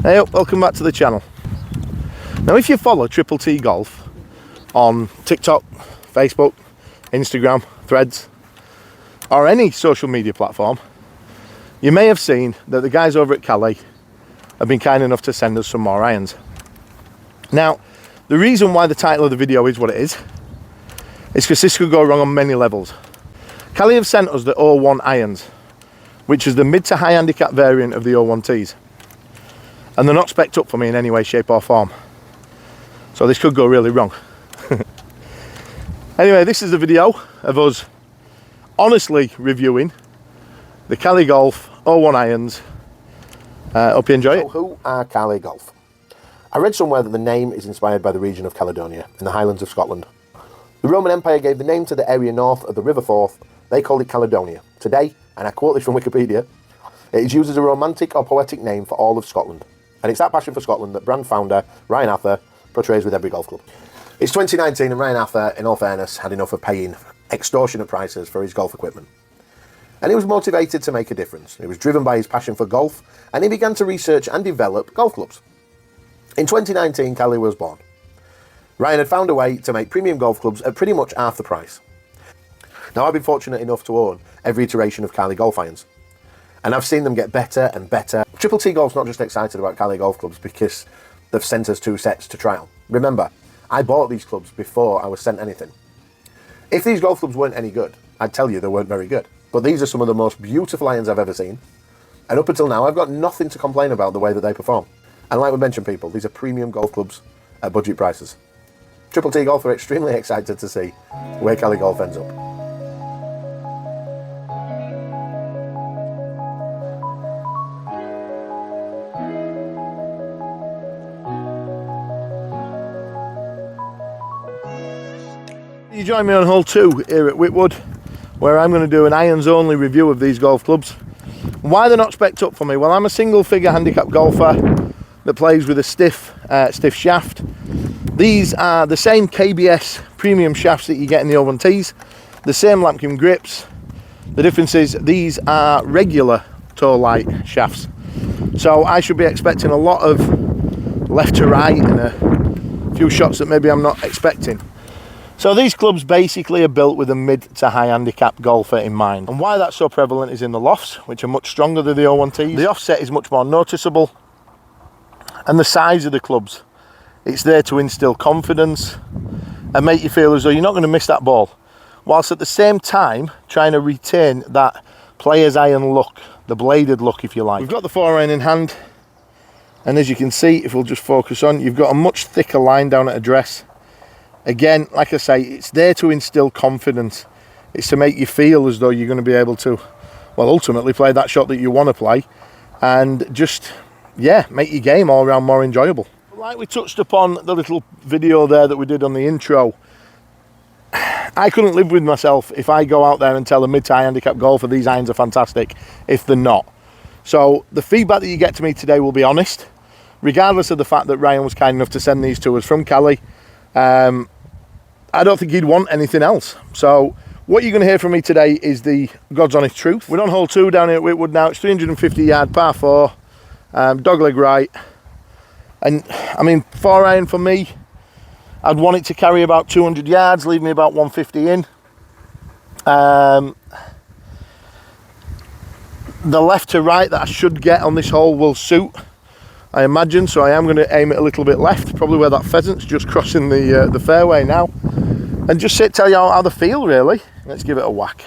Hey up, welcome back to the channel. Now if you follow Triple T Golf on TikTok, Facebook, Instagram, Threads or any social media platform, you may have seen that the guys over at Cali have been kind enough to send us some more irons. Now the reason why the title of the video is what it is because this could go wrong on many levels. Cali have sent us the 01 irons, which is the mid to high handicap variant of the 01Ts. And they're not spec'd up for me in any way, shape or form. So this could go really wrong. Anyway, this is a video of us honestly reviewing the Cali Golf 01 irons. Hope you enjoy it. So who are Cali Golf? I read somewhere that the name is inspired by the region of Caledonia in the Highlands of Scotland. The Roman Empire gave the name to the area north of the River Forth. They called it Caledonia. Today, and I quote this from Wikipedia, it is used as a romantic or poetic name for all of Scotland. And it's that passion for Scotland that brand founder Ryan Arthur portrays with every golf club. It's 2019 and Ryan Arthur, in all fairness, had enough of paying extortionate prices for his golf equipment. And he was motivated to make a difference. He was driven by his passion for golf and he began to research and develop golf clubs. In 2019, Cali was born. Ryan had found a way to make premium golf clubs at pretty much half the price. Now I've been fortunate enough to own every iteration of Cali golf irons. And I've seen them get better and better. Triple T Golf's not just excited about Cali golf clubs because they've sent us 2 sets to trial. Remember, I bought these clubs before I was sent anything. If these golf clubs weren't any good, I'd tell you they weren't very good. But these are some of the most beautiful irons I've ever seen. And up until now, I've got nothing to complain about the way that they perform. And like we mentioned, people, these are premium golf clubs at budget prices. Triple T Golf are extremely excited to see where Cali Golf ends up. You join me on hole 2 here at Whitwood, where I'm going to do an irons only review of these golf clubs. Why they're not spec'd up for me? Well, I'm a single figure handicap golfer that plays with a stiff shaft. These are the same KBS premium shafts that you get in the 01Ts, the same Lampkin grips. The difference is these are regular toe light shafts. So I should be expecting a lot of left to right and a few shots that maybe I'm not expecting. So these clubs basically are built with a mid to high handicap golfer in mind. And why that's so prevalent is in the lofts, which are much stronger than the 01Ts. The offset is much more noticeable. And the size of the clubs. It's there to instill confidence and make you feel as though you're not going to miss that ball. Whilst at the same time trying to retain that player's iron look, the bladed look if you like. We've got the 4 iron in hand. And as you can see, if we'll just focus on, you've got a much thicker line down at address. Again, like I say, it's there to instill confidence. It's to make you feel as though you're going to be able to, well, ultimately play that shot that you want to play and just, yeah, make your game all around more enjoyable. Like we touched upon the little video there that we did on the intro, I couldn't live with myself if I go out there and tell a mid to high handicap golfer these irons are fantastic if they're not. So the feedback that you get to me today will be honest, regardless of the fact that Ryan was kind enough to send these to us from Cali. I don't think he'd want anything else. So what you're going to hear from me today is the God's honest truth. We're on hole 2 down here at Whitwood now. It's 350 yard par 4, dogleg right. And I mean, 4 iron for me, I'd want it to carry about 200 yards, leave me about 150 in. The left to right that I should get on this hole will suit, I imagine, so I am going to aim it a little bit left, probably where that pheasant's just crossing the fairway now. And just tell you how they feel, really. Let's give it a whack.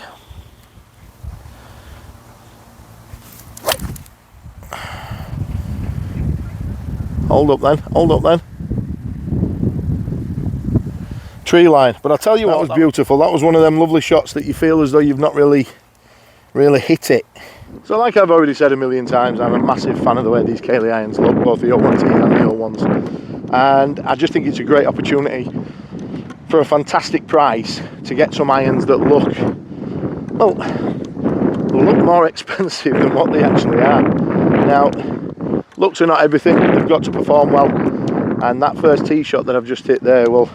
Hold up then. Tree line. But I'll tell you what was beautiful. That was one of them lovely shots that you feel as though you've not really hit it. So like I've already said a million times, I'm a massive fan of the way these Cali irons look, both the 01T and the 01s. And I just think it's a great opportunity for a fantastic price to get some irons that look, well, look more expensive than what they actually are. Now, looks are not everything, they've got to perform well. And that first tee shot that I've just hit there, well,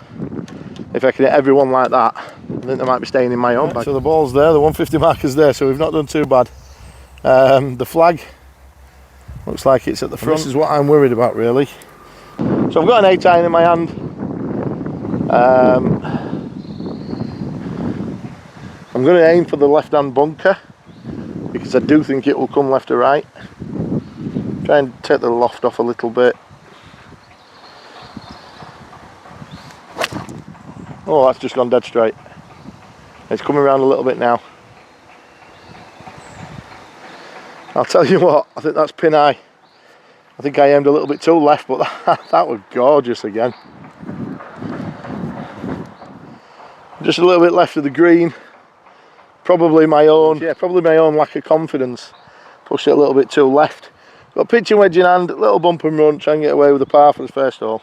if I can hit everyone like that, I think they might be staying in my own bag. So the ball's there, the 150 marker's there, so we've not done too bad. The flag Looks like it's at the front. This is what I'm worried about, really. So I've got an 8 iron in my hand. I'm going to aim for the left-hand bunker because I do think it will come left or right. Try and take the loft off a little bit. Oh, that's just gone dead straight. It's coming around a little bit now. I'll tell you what, I think that's pin high. I think I aimed a little bit too left, but that was gorgeous again. Just a little bit left of the green. Probably my own lack of confidence. Pushed it a little bit too left. Got a pitching wedge in hand, a little bump and run, try and get away with the par for the first hole.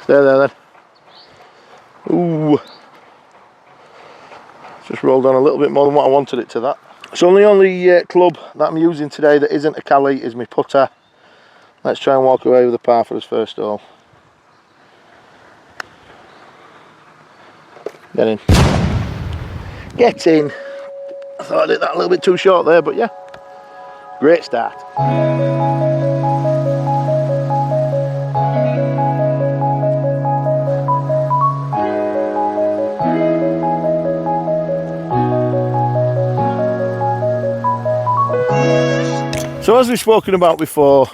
Stay there then. Ooh. Just rolled on a little bit more than what I wanted it to that. So the only club that I'm using today that isn't a Cali is my putter. Let's try and walk away with the par for this first hole. Get in. Get in. I thought I did that a little bit too short there, but yeah. Great start. So as we've spoken about before,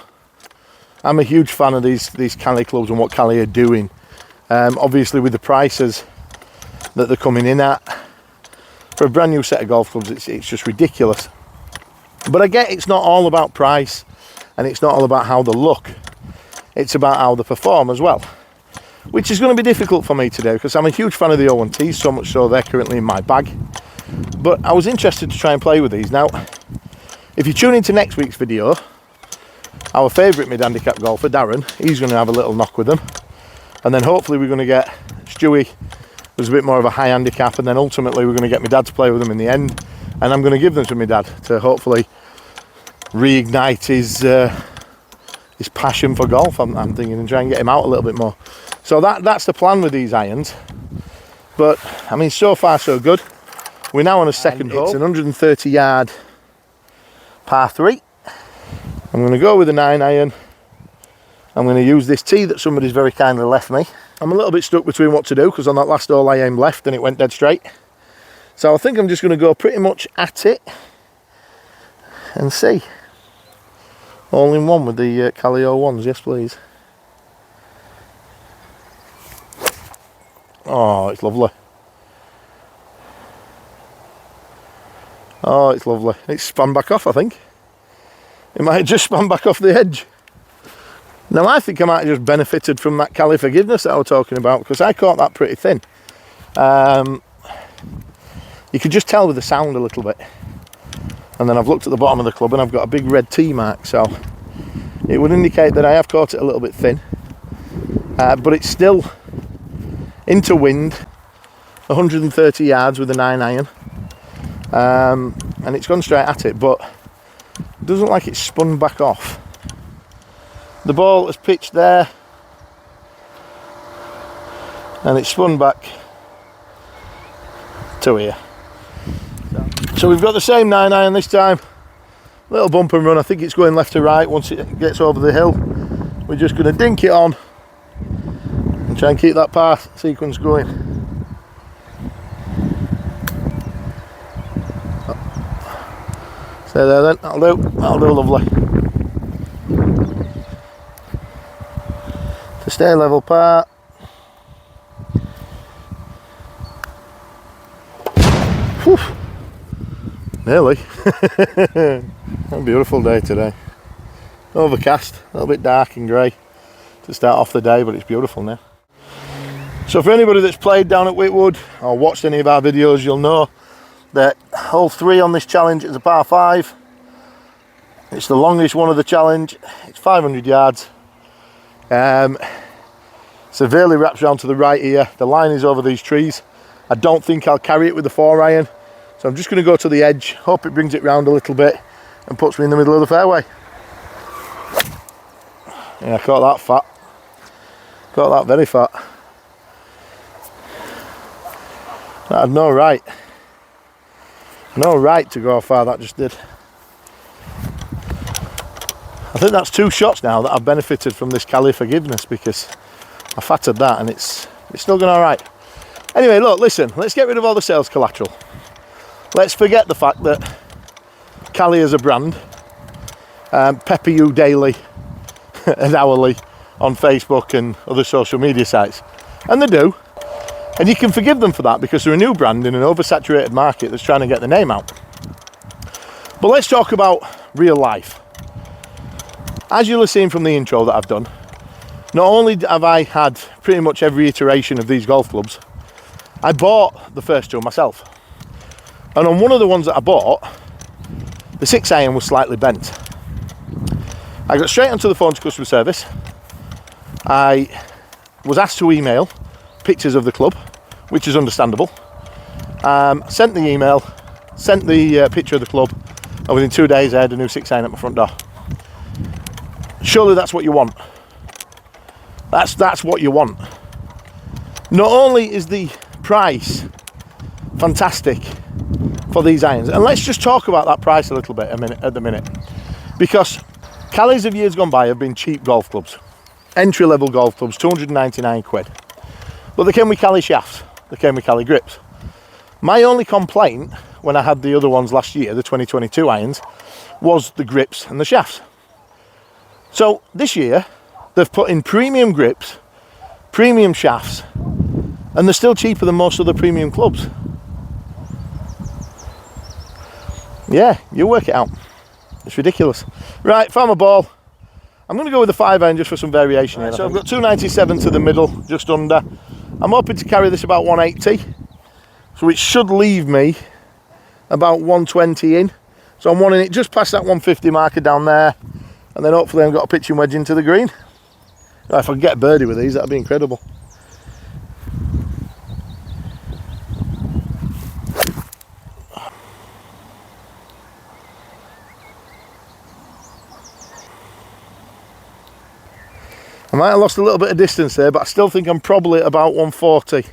I'm a huge fan of these Cali clubs and what Cali are doing. Obviously with the prices that they're coming in at, for a brand new set of golf clubs, it's just ridiculous. But I get it's not all about price, and it's not all about how they look. It's about how they perform as well, which is going to be difficult for me today because I'm a huge fan of the O1Ts, so much so they're currently in my bag. But I was interested to try and play with these. Now, if you tune into next week's video, our favourite mid-handicap golfer, Darren, he's going to have a little knock with them. And then hopefully we're going to get Stewie, who's a bit more of a high handicap, and then ultimately we're going to get my dad to play with them in the end. And I'm going to give them to my dad to hopefully reignite his passion for golf, I'm thinking, and try and get him out a little bit more. So that's the plan with these irons. But, I mean, so far so good. We're now on a second hole. It's an 130 yard par 3. I'm going to go with a 9 iron. I'm going to use this tee that somebody's very kindly left me. I'm a little bit stuck between what to do because on that last hole I aimed left and it went dead straight. So I think I'm just going to go pretty much at it and see. All in one with the Cali O1s, yes please. Oh, it's lovely. Oh, it's lovely. It's spun back off, I think. It might have just spun back off the edge. Now, I think I might have just benefited from that Cali forgiveness that I was talking about because I caught that pretty thin. You could just tell with the sound a little bit. And then I've looked at the bottom of the club and I've got a big red T mark, so it would indicate that I have caught it a little bit thin. But it's still into wind, 130 yards with a 9 iron. And it's gone straight at it, but it doesn't look like it's spun back off. The ball has pitched there and it's spun back to here. So we've got the same 9 iron this time. Little bump and run. I think it's going left to right once it gets over the hill. We're just going to dink it on and try and keep that par sequence going. Stay there then, that'll do lovely. To stay level par. Whew. Nearly. A beautiful day today. Overcast, a little bit dark and grey to start off the day, but it's beautiful now. So for anybody that's played down at Whitwood or watched any of our videos, you'll know that hole 3 on this challenge is a par 5. It's the longest one of the challenge. It's 500 yards. Severely wraps around to the right here. The line is over these trees. I don't think I'll carry it with the 4 iron. So I'm just going to go to the edge, hope it brings it round a little bit and puts me in the middle of the fairway. Yeah, I caught that fat. Caught that very fat. That had no right. No right to go how far that just did. I think that's 2 shots now that I've benefited from this Cali forgiveness, because I fattered that and it's still going all right. Anyway, look, listen, let's get rid of all the sales collateral. Let's forget the fact that Cali is a brand, pepper you daily and hourly on Facebook and other social media sites, and they do, and you can forgive them for that because they're a new brand in an oversaturated market that's trying to get the name out. But let's talk about real life. As you'll have seen from the intro that I've done, not only have I had pretty much every iteration of these golf clubs, I bought the first 2 myself. And on one of the ones that I bought, the 6-iron was slightly bent. I got straight onto the phone to customer service. I was asked to email pictures of the club, which is understandable. Sent the email, sent the picture of the club, and within 2 days I had a new 6-iron at my front door. Surely that's what you want. That's what you want. Not only is the price fantastic for these irons, and let's just talk about that price a little bit at the minute, because Calis of years gone by have been cheap golf clubs, entry-level golf clubs, 299 quid. But they came with Cali shafts, they came with Cali grips. My only complaint when I had the other ones last year, the 2022 irons, was the grips and the shafts. So this year they've put in premium grips, premium shafts, and they're still cheaper than most other premium clubs. Yeah, you work it out. It's ridiculous. Right, found my ball. I'm going to go with the 5-iron just for some variation here. So I've got 297 to the middle, just under. I'm hoping to carry this about 180. So it should leave me about 120 in. So I'm wanting it just past that 150 marker down there. And then hopefully I've got a pitching wedge into the green. Now, if I can get a birdie with these, that'd be incredible. I might have lost a little bit of distance there, but I still think I'm probably at about 140,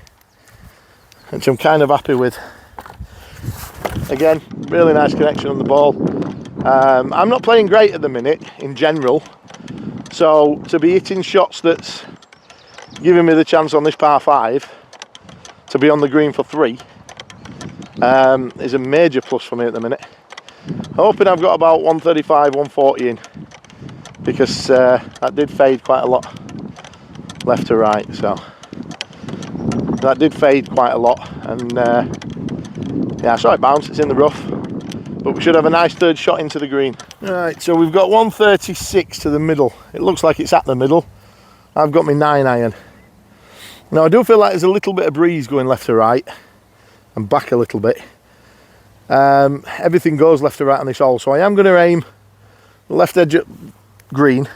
which I'm kind of happy with. Again, really nice connection on the ball. I'm not playing great at the minute in general, so to be hitting shots that's giving me the chance on this par 5 to be on the green for 3 is a major plus for me at the minute. Hoping I've got about 135, 140 in, because that did fade quite a lot left to right, so that did fade quite a lot, and yeah, I saw it bounce, it's in the rough, but we should have a nice third shot into the green. Right, so we've got 136 to the middle. It looks like it's at the middle. I've got my 9-iron. Now I do feel like there's a little bit of breeze going left to right and back a little bit. Everything goes left to right on this hole, so I am going to aim the left edge at green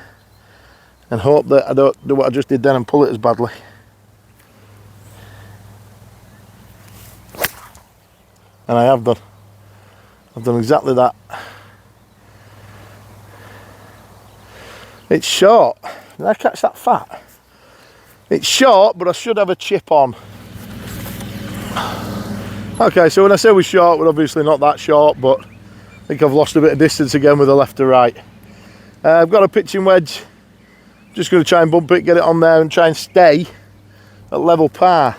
and hope that I don't do what I just did then and pull it as badly. And I have done. I've done exactly that. It's short. Did I catch that fat? It's short, but I should have a chip on. Okay, so when I say we're short, we're obviously not that short, but I think I've lost a bit of distance again with the left to right. I've got a pitching wedge. Just going to try and bump it, get it on there and try and stay at level par.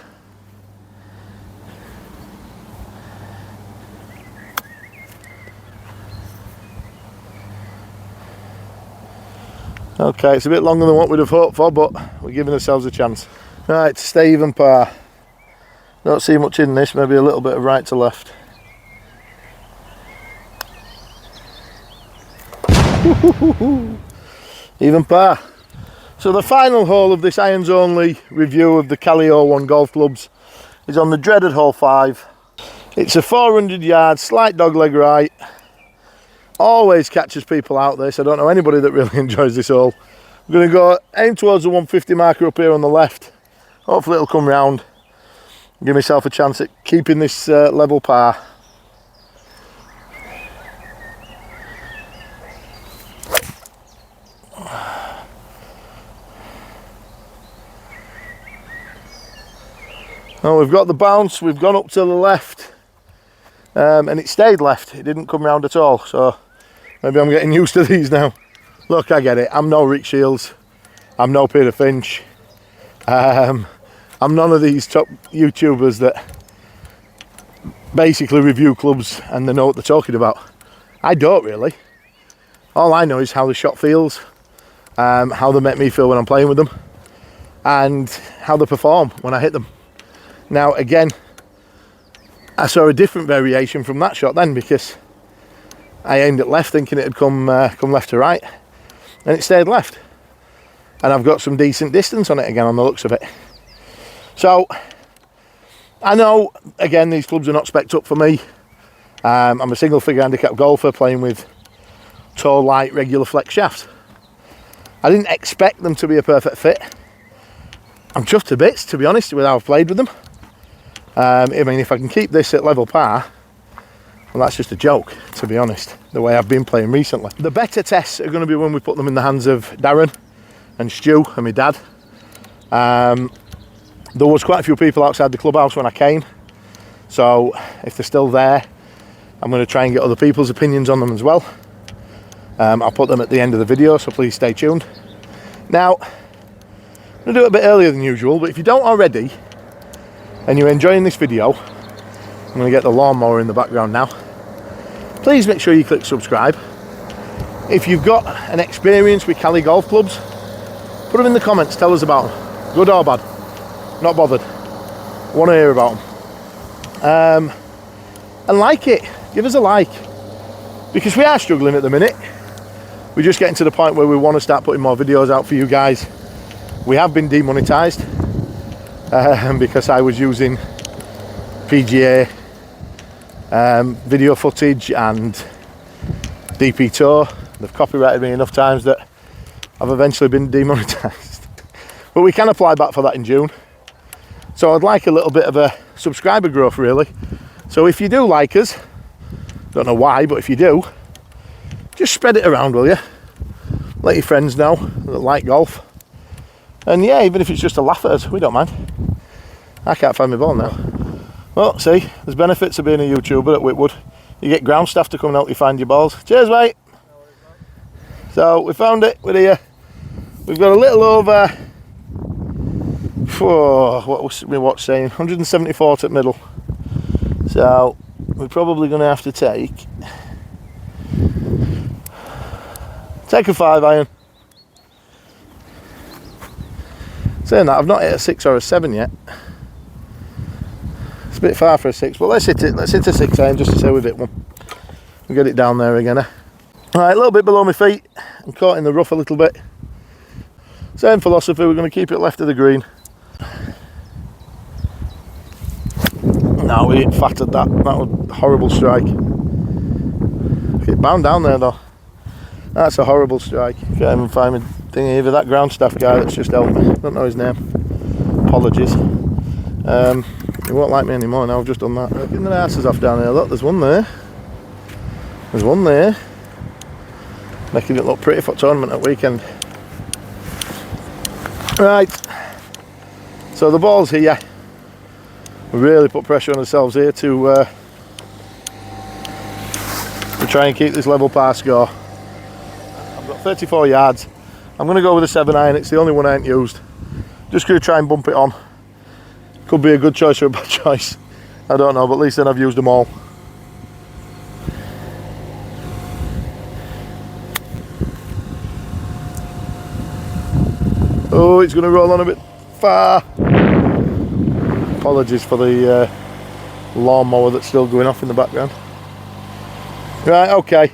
Okay, it's a bit longer than what we'd have hoped for, but we're giving ourselves a chance. Right, to stay even par. Don't see much in this, maybe a little bit of right to left. Even par. So the final hole of this irons only review of the Cali 01 golf clubs is on the dreaded hole 5. It's a 400 yard slight dogleg right. Always catches people out this. I don't know anybody that really enjoys this hole. I'm going to go aim towards the 150 marker up here on the left. Hopefully it'll come round. Give myself a chance at keeping this level par. Oh, we've got the bounce, we've gone up to the left. and it stayed left. It didn't come round at all, so maybe I'm getting used to these now. Look, I get it. I'm no Rick Shields. I'm no Peter Finch. I'm none of these top YouTubers that basically review clubs and they know what they're talking about. I don't really. All I know is how the shot feels, how they make me feel when I'm playing with them, and how they perform when I hit them. Now again, I saw a different variation from that shot then, because I aimed at left thinking it had come left to right, and it stayed left. And I've got some decent distance on it again on the looks of it. So I know, again, these clubs are not spec'd up for me. I'm a single figure handicap golfer playing with tall, light, regular flex shafts. I didn't expect them to be a perfect fit. I'm chuffed to bits, to be honest, with how I've played with them. I mean, if I can keep this at level par, well, that's just a joke, to be honest, the way I've been playing recently. The better tests are going to be when we put them in the hands of Darren and Stu and my dad. There was quite a few people outside the clubhouse when I came, so if they're still there, I'm going to try and get other people's opinions on them as well. I'll put them at the end of the video, so please stay tuned. Now, I'm going to do it a bit earlier than usual, but if you don't already, and you're enjoying this video, I'm going to get the lawnmower in the background now. Please make sure you click subscribe. If you've got an experience with Cali golf clubs, put them in the comments, tell us about them, good or bad. Not bothered. Want to hear about them. And like it. Give us a like. Because we are struggling at the minute. We're just getting to the point where we want to start putting more videos out for you guys. We have been demonetized because I was using PGA video footage and DP Tour. They've copyrighted me enough times that I've eventually been demonetized. But we can apply back for that in June. So I'd like a little bit of a subscriber growth, really. So if you do like us, don't know why, but if you do, just spread it around, will you? Let your friends know that like golf. And yeah, even if it's just a laugh at us, we don't mind. I can't find my ball now. Well, see, there's benefits of being a YouTuber at Whitwood. You get ground staff to come and help you find your balls. Cheers, mate. So we found it. We're here. We've got a little over, what was my watch saying? 174 at middle. So we're probably going to have to take a 5-iron. Saying that, I've not hit a 6 or a 7 yet. It's a bit far for a 6, but let's hit it. Let's hit a 6-iron just to say we've hit one. We'll get it down there again. Alright, a little bit below my feet. I'm caught in the rough a little bit. Same philosophy, we're going to keep it left of the green. No, we hit fatted that. That was a horrible strike. It bound down there though. That's a horrible strike. Can't even find my thing either. That ground staff guy that's just helped me. Don't know his name. Apologies. He won't like me anymore now, I've just done that. Getting the asses off down here. Look, there's one there. There's one there. Making it look pretty for tournament at weekend. Right. So the ball's here. We really put pressure on ourselves here to try and keep this level par score. I've got 34 yards. I'm going to go with a 7-iron. It's the only one I ain't used. Just going to try and bump it on. Could be a good choice or a bad choice. I don't know, but at least then I've used them all. Oh, it's going to roll on a bit far. Apologies for the lawnmower that's still going off in the background. Right, okay.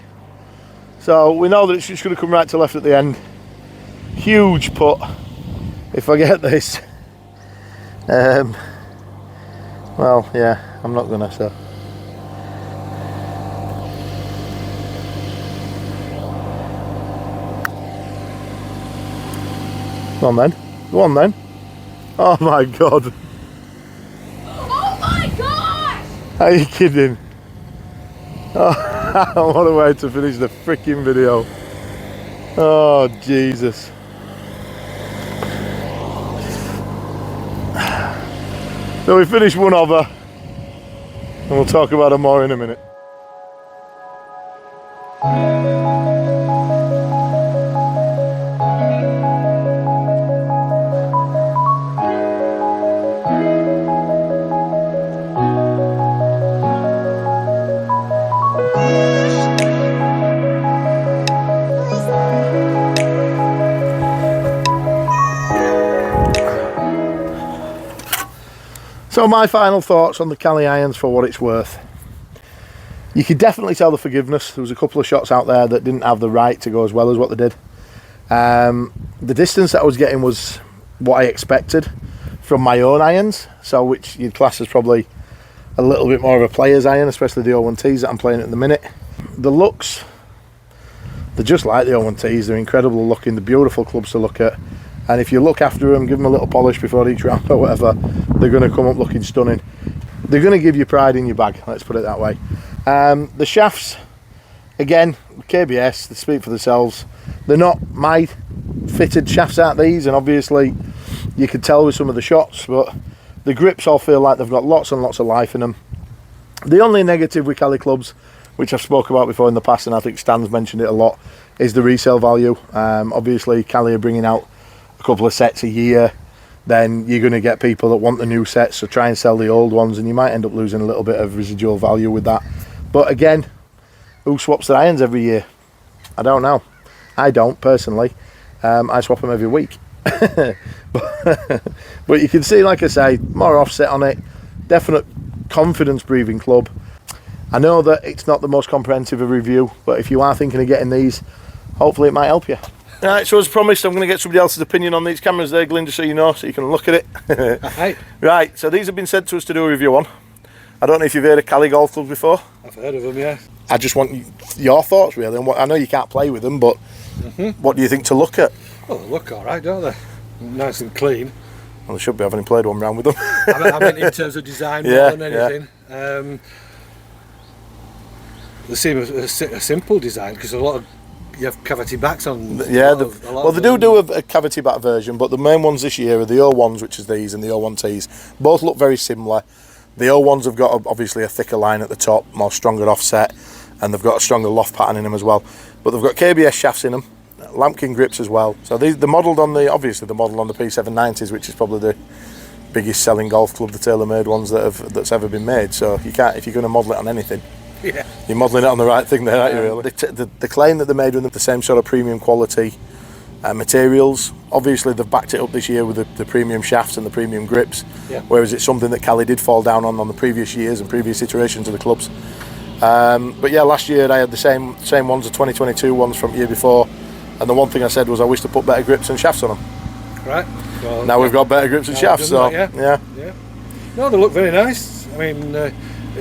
So we know that it's just going to come right to left at the end. Huge putt if I get this. Well, yeah, I'm not going to, so. Go on then. Go on then. Oh my god. Oh my gosh! Are you kidding? Oh, what a way to finish the freaking video. Oh, Jesus. So we finished one over. And we'll talk about them more in a minute. So my final thoughts on the Cali irons for what it's worth. You could definitely tell the forgiveness. There was a couple of shots out there that didn't have the right to go as well as what they did. The distance that I was getting was what I expected from my own irons, so which you'd class as probably a little bit more of a player's iron, especially the 01Ts that I'm playing at the minute. The looks, they're just like the 01Ts. They're incredible looking, they're beautiful clubs to look at. And if you look after them, give them a little polish before each round or whatever, they're going to come up looking stunning. They're going to give you pride in your bag, let's put it that way. The shafts, again, KBS, they speak for themselves. They're not my fitted shafts out these, and obviously you can tell with some of the shots, but the grips all feel like they've got lots and lots of life in them. The only negative with Cali clubs, which I've spoke about before in the past, and I think Stan's mentioned it a lot, is the resale value. Obviously Cali are bringing out a couple of sets a year, then you're going to get people that want the new sets, so try and sell the old ones, and you might end up losing a little bit of residual value with that. But again, who swaps their irons every year? I don't know. I don't personally. I swap them every week. But you can see, like I say, more offset on it, definite confidence breathing club. I know that it's not the most comprehensive of review, but if you are thinking of getting these, hopefully it might help you. Right, so as promised, I'm going to get somebody else's opinion on these cameras there, Glyn, just so you know, so you can look at it. Hi. Right, so these have been sent to us to do a review on. I don't know if you've heard of Cali Golf Club before. I've heard of them, yeah. I just want your thoughts, really. On what, I know you can't play with them, but what do you think to look at? Well, they look all right, don't they? Nice and clean. Well, they should be. I haven't played one round with them. I mean, in terms of design more than anything. They seem a simple design, because a lot of you have cavity backs on. Yeah, well, they do a cavity back version, but the main ones this year are the 01s, which is these, and the 01Ts. Both look very similar. The 01s have got obviously a thicker line at the top, more stronger offset, and they've got a stronger loft pattern in them as well. But they've got KBS shafts in them, Lampkin grips as well. So they're modelled on the P790s, which is probably the biggest selling golf club, the tailor-made ones that's ever been made. So you can't, if you're going to model it on anything, you're modelling it on the right thing there, aren't you, really? The claim that they made with the same sort of premium quality materials, obviously they've backed it up this year with the premium shafts and the premium grips, whereas it's something that Cali did fall down on the previous years and previous iterations of the clubs. But yeah, last year I had the same ones, the 2022 ones from the year before, and the one thing I said was I wish to put better grips and shafts on them. Right. Well, now we've got better grips and shafts, so that, yeah. No, they look very nice. I mean, it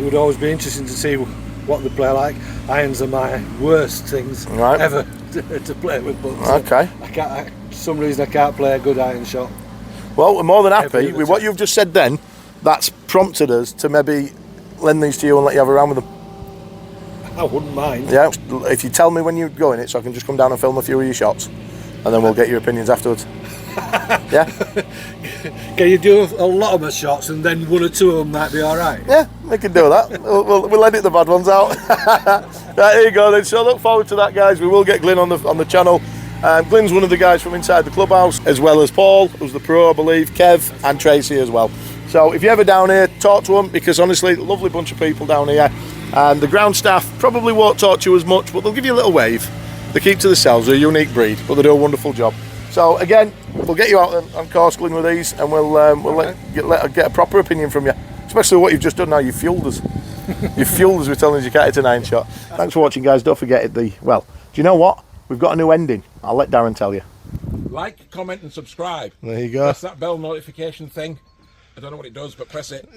would always be interesting to see what they play like. Irons are my worst things ever to play with, but for some reason I can't play a good iron shot. Well, we're more than happy with what you've just said then. That's prompted us to maybe lend these to you and let you have a round with them. I wouldn't mind. Yeah, if you tell me when you're going it, so I can just come down and film a few of your shots, and then we'll get your opinions afterwards. Yeah? Can you do a lot of my shots and then one or two of them might be alright? Yeah, we can do that. We'll edit the bad ones out. Right, here you go then. So look forward to that, guys. We will get Glyn on the channel. Glyn's one of the guys from inside the clubhouse, as well as Paul, who's the pro, I believe, Kev and Tracy as well. So if you're ever down here, talk to them, because honestly, lovely bunch of people down here. And the ground staff probably won't talk to you as much, but they'll give you a little wave. They keep to themselves. They're a unique breed, but they do a wonderful job. So again, we'll get you out on course, Glyn, with these, and we'll get a proper opinion from you, especially what you've just done now. You've fueled us. You've fueled us with telling us you can't hit an iron shot. Thanks for watching, guys. Don't forget do you know what? We've got a new ending. I'll let Darren tell you. Like, comment and subscribe. There you go. Press that bell notification thing. I don't know what it does, but press it.